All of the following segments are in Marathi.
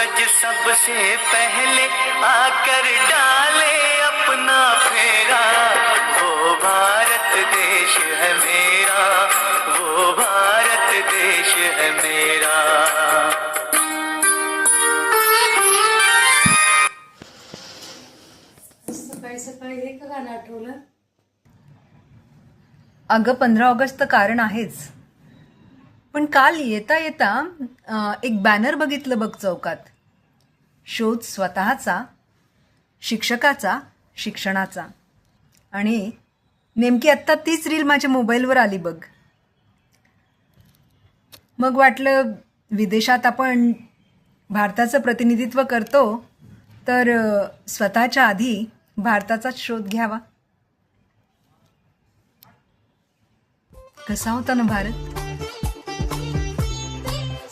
सूरज सबसे पहले आकर डाले अपना फेरा, वो भारत देश है मेरा, वो भारत देश है मेरा। सकाळी सकाळी हे का गाणं आठवलं? अगं 15 ऑगस्ट तर कारण आहेच, पण काल येता येता एक बॅनर बघितलं बघ चौकात. शोध स्वतःचा, शिक्षकाचा, शिक्षणाचा. आणि नेमकी आत्ता तीच रील माझ्या मोबाईलवर आली बघ. मग वाटलं विदेशात आपण भारताचं प्रतिनिधित्व करतो तर स्वतःच्या आधी भारताचाच शोध घ्यावा. कसा होता ना भारत?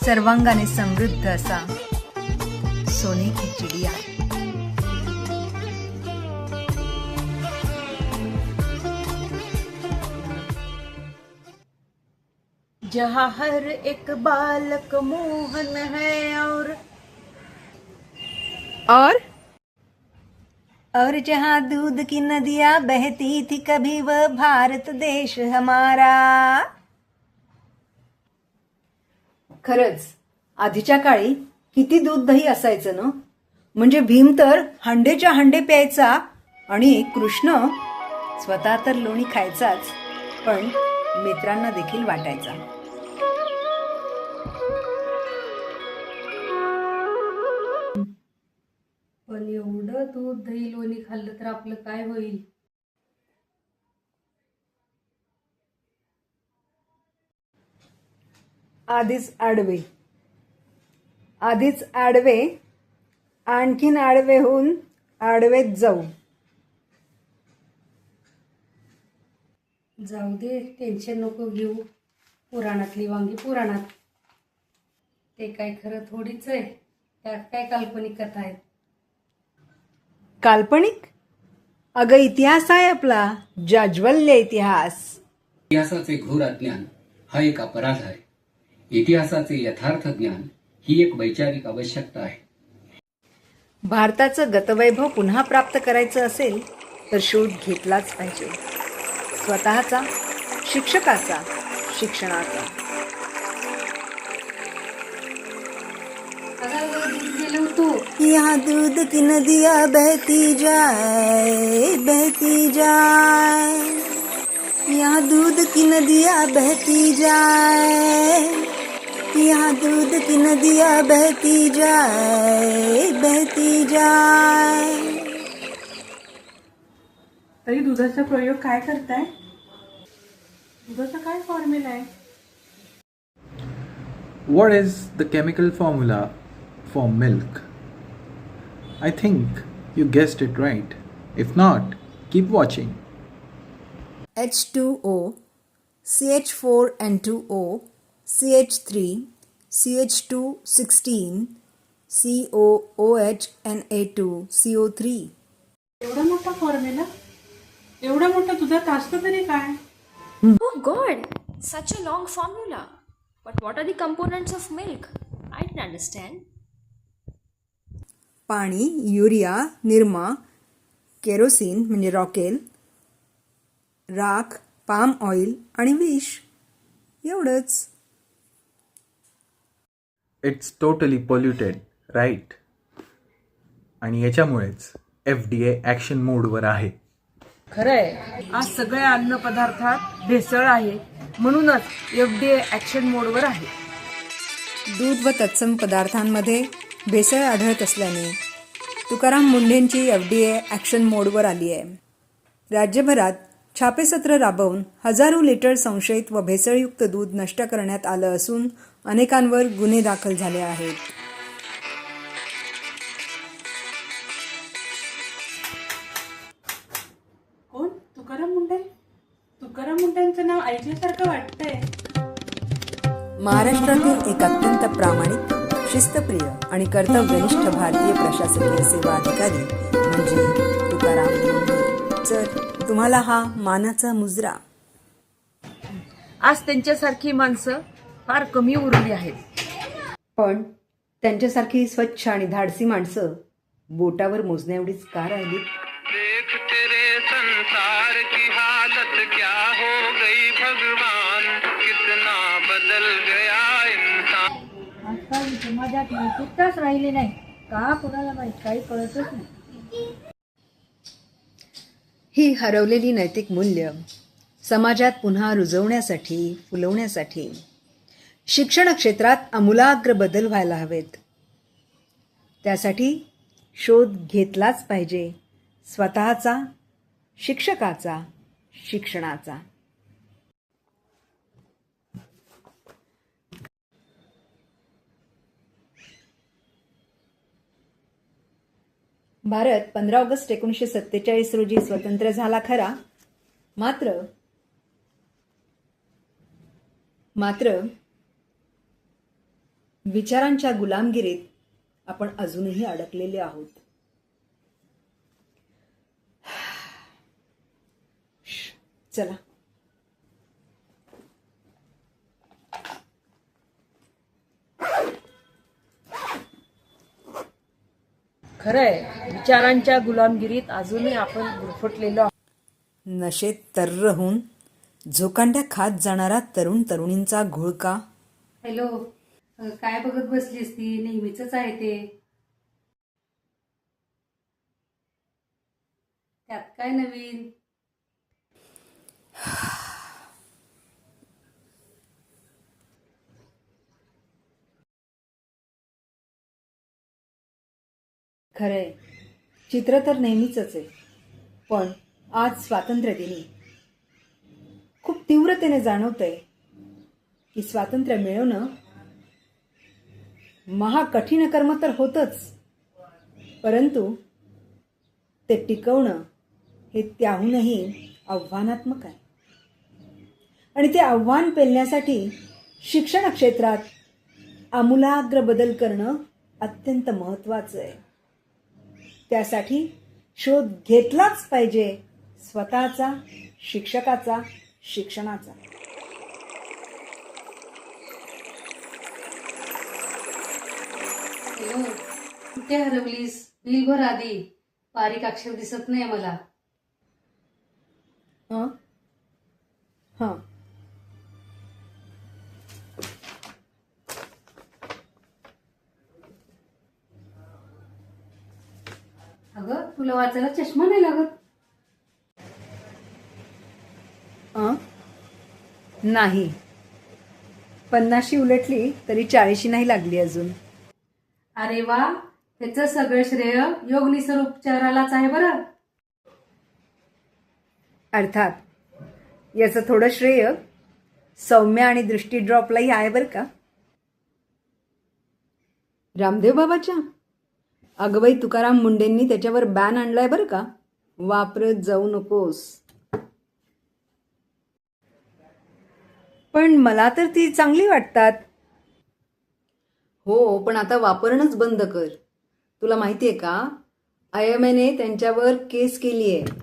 सर्वांगाने समृद्ध असा सोने की चिडिया. जहाँ हर एक बालक मोहन है और जहाँ दूध की नदियाँ बहती थी कभी वह भारत देश हमारा. खरंच आधीच्या काळी किती दूध दही असायचं ना. म्हणजे भीम तर हंडेच्या हंडे प्यायचा आणि कृष्ण स्वतः तर लोणी खायचाच, पण मित्रांना देखील वाटायचा. पण एवढं दूध दही लोणी खाल्लं तर आपलं काय होईल? आधीच आडवे आणखीन आडवे होऊन आडवेच जाऊ. जाऊ दे, टेन्शन नको घेऊ. पुराणातली वांगी पुराणात. ते काय खरं थोडीच आहे, त्यात काय काल्पनिक कथा आहेत. काल्पनिक? अगं इतिहास आहे आपला, जाज्वल्य इतिहास. इतिहासाचे घोर अज्ञान हा एक अपराध आहे. इतिहासाचे यथार्थ ज्ञान ही एक वैचारिक आवश्यकता आहे. भारताचं गतवैभव पुन्हा प्राप्त करायचं असेल तर शोध घेतलाच पाहिजे. स्वतःचा, शिक्षकाचा, शिक्षणाचा. गेलो तू. यहाँ दूध की नदियाँ बहती जाए, बहती जाए. यहाँ दूध की नदियाँ बहती जाए, यहाँ दूध की नदियाँ बहती जाए, बहती जाए. तरी दुधाचा प्रयोग काय करताय? दुधाचा काय फॉर्म्युला आहे? What is the chemical formula for milk? I think you guessed it right. If not, keep watching. H2O, CH4N2O, CH3, CH216, COOH, Na2, CO3. एवढा मोठा फॉर्म्युला? एवढा मोठा दुधात असतं तरी काय? Oh God, such a long formula. But what are the components of milk? I didn't understand. पाणी, युरिया, निरमा, केरोसिन म्हणजे रॉकेल, राख, पाम ऑइल आणि विष. एवढंच. It's totally polluted, right? आणि याच्यामुळेच FDA ॲक्शन मोडवर आहे. खरंय, आज सगळ्या अन्नपदार्थात भेसळ आहे, म्हणूनच FDA ॲक्शन मोडवर आहे. दूध व तत्सम पदार्थांमध्ये भेसळ आढळत असल्याने तुकाराम मुंढेंची FDA ॲक्शन मोडवर आली आहे. राज्यभरात छापेसत्र राबवून हजारो लिटर संशयित व भेसळयुक्त दूध नष्ट करण्यात आलं असून अनेकांवर गुन्हे दाखल झाले आहेत. कोण? तुकाराम मुंडे? तुकाराम मुंडेंचं नाव ऐकल्यासारखं वाटतंय. महाराष्ट्रातील एक अत्यंत प्रामाणिक, शिस्तप्रिय आणि कर्तव्यनिष्ठ भारतीय प्रशासकीय सेवा अधिकारी म्हणजे तुकाराम मुंढे. तर तुम्हाला हा मानाचा मुजरा. आज त्यांच्यासारखी माणसं फार कमी उरली आहेत. पण त्यांच्यासारखी स्वच्छ आणि धाडसी माणसं बोटावर मोजण्याएवढीच का राहिली? देख तेरे संसार की हालत क्या हो गई भगवान, कितना बदल गया इंसान. आजकाल समाजात नैतिकताच राहिली नाही का कोणाला माहित, काही कळतच नाही. ही हरवलेली नैतिक मूल्य समाजात पुन्हा रुजवण्यासाठी, फुलवण्यासाठी शिक्षण क्षेत्रात आमूलाग्र बदल व्हायला हवेत. त्यासाठी शोध घेतलाच पाहिजे स्वतःचा, शिक्षकाचा, शिक्षणाचा. भारत 15 ऑगस्ट 1947 रोजी स्वतंत्र झाला खरा, मात्र विचारांच्या गुलामगिरीत आपण अजूनही अडकलेले आहोत. चला. खरंय, विचारांच्या गुलामगिरीत अजूनही आपण गुरफटलेलो आहोत. नशेत तर्र होऊन झोकांड्या खात जाणारा तरुण तरुणींचा घोळका. हॅलो, काय बघत बसलीस? ती नेहमीच आहे ते. त्यात काय नवीन? खरंय, चित्र तर नेहमीच आहे, पण आज स्वातंत्र्यदिनी खूप तीव्रतेने जाणवतंय की स्वातंत्र्य मिळवणं महाकठीण कर्म तर होतच, परंतु ते टिकवणं हे त्याहूनही आव्हानात्मक आहे. आणि ते आव्हान पेलण्यासाठी शिक्षण क्षेत्रात आमूलाग्र बदल करणं अत्यंत महत्त्वाचं आहे. त्यासाठी शोध घेतलाच पाहिजे स्वतःचा, शिक्षकाचा, शिक्षणाचा. हॅलो, कुठे हरवलीस? बिल भर आधी. बारीक अक्षर दिसत नाही मला. हां. अगं, तुला वाचायला चष्मा नाही लागत? नाही, 50शी उलटली तरी 40शी नाही लागली अजून. अरे वा, त्याचं सगळं श्रेय योग निसर्गोपचारालाच आहे बरं. अर्थात याचं थोडं श्रेय सौम्य आणि दृष्टी ड्रॉपलाही आहे बरं का. रामदेव बाबाच्या अगबाई तुकाराम मुंडेंनी त्याच्यावर बॅन आणलाय बरं का, वापरत जाऊ नकोस. पण मला तर ती चांगली वाटतात. हो, पण आता वापरणंच बंद कर. तुला माहितीये का, IMAने त्यांच्यावर केस केली आहे.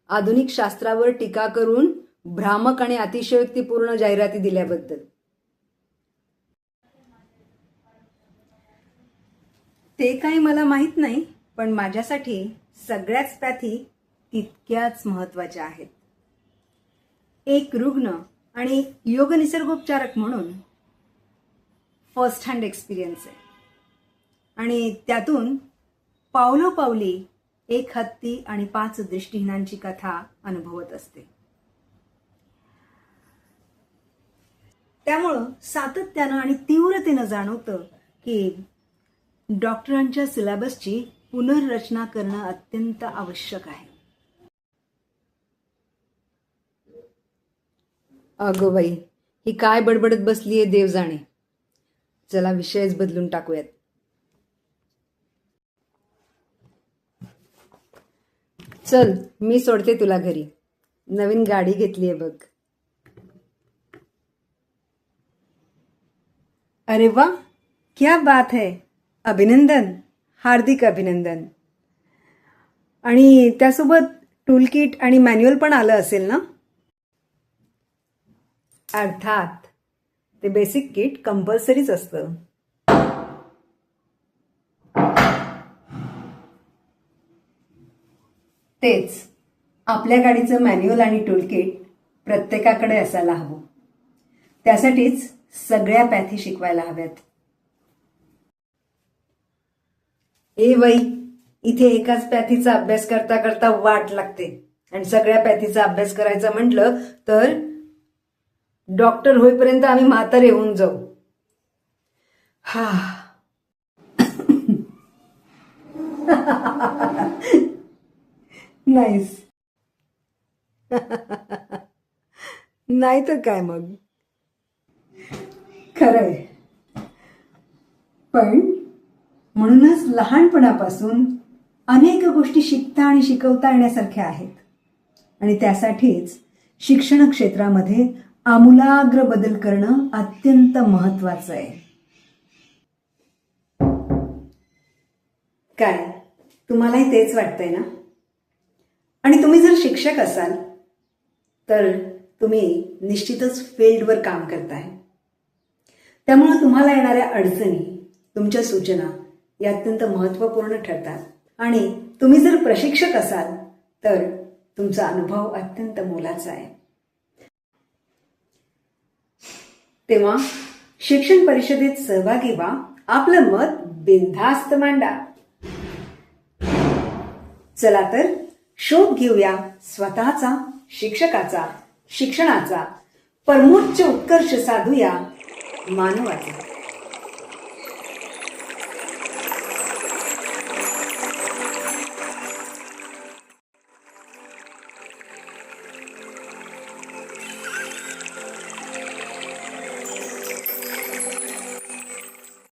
आधुनिक शास्त्रावर टीका करून भ्रामक आणि अतिशयोक्तीपूर्ण जाहिराती दिल्याबद्दल. ते काही मला माहीत नाही, पण माझ्यासाठी सगळ्याच पॅथी तितक्याच महत्त्वाच्या आहेत. एक रुग्ण आणि योग निसर्गोपचारक म्हणून फर्स्ट हँड एक्सपिरियन्स आहे, आणि त्यातून पावलोपावली 1 हत्ती आणि 5 दृष्टिहीनांची कथा अनुभवत असते. त्यामुळं सातत्यानं आणि तीव्रतेनं जाणवतं की डॉक्टरांच्या सिलेबसची पुनर्रचना करणं अत्यंत आवश्यक आहे. अगं बाई, ही काय बडबडत बसलीये देव जाणे. चला विषयच बदलून टाकूयात. चल, मी सोडते तुला घरी. नवीन गाडी घेतलीये बघ. अरे वा, क्या बात है. अभिनंदन, हार्दिक अभिनंदन. आणि त्यासोबत टूल किट आणि मॅन्युअल पण आलं असेल ना? अर्थात ते बेसिक किट कंपल्सरीच असतं. तेच आपल्या गाडीचं मॅन्युअल आणि टूलकिट प्रत्येकाकडे असायला हवं. त्यासाठीच सगळ्या पॅथी शिकवायला हव्यात. ए बाई, इथे एकाच पॅथीचा अभ्यास करता करता वाट लागते आणि सगळ्या पॅथीचा अभ्यास करायचा म्हटलं तर डॉक्टर होईपर्यंत आम्ही म्हातारे होऊन जाऊ. हा नाईस. नाही तर काय मग, खरंय. पण म्हणूनच लहानपणापासून अनेक गोष्टी शिकता आणि शिकवता येण्यासारख्या आहेत आणि त्यासाठीच शिक्षण क्षेत्रामध्ये आमूलाग्र बदल करणं अत्यंत महत्वाचं आहे. काय तुम्हालाही तेच वाटतंय ना? आणि तुम्ही जर शिक्षक असाल तर तुम्ही निश्चितच फील्डवर काम करताय. त्यामुळे तुम्हाला येणाऱ्या अडचणी, तुमच्या सूचना या अत्यंत महत्त्वपूर्ण ठरतात. आणि तुम्ही जर प्रशिक्षक असाल तर तुमचा अनुभव अत्यंत मोलाचा आहे. तेव्हा शिक्षण परिषदेत सहभागी व्हा, आपलं मत बिनधास्त मांडा. चला तर शोध घेऊया स्वतःचा, शिक्षकाचा, शिक्षणाचा, परमोच्च उत्कर्ष साधूया मानवाचा.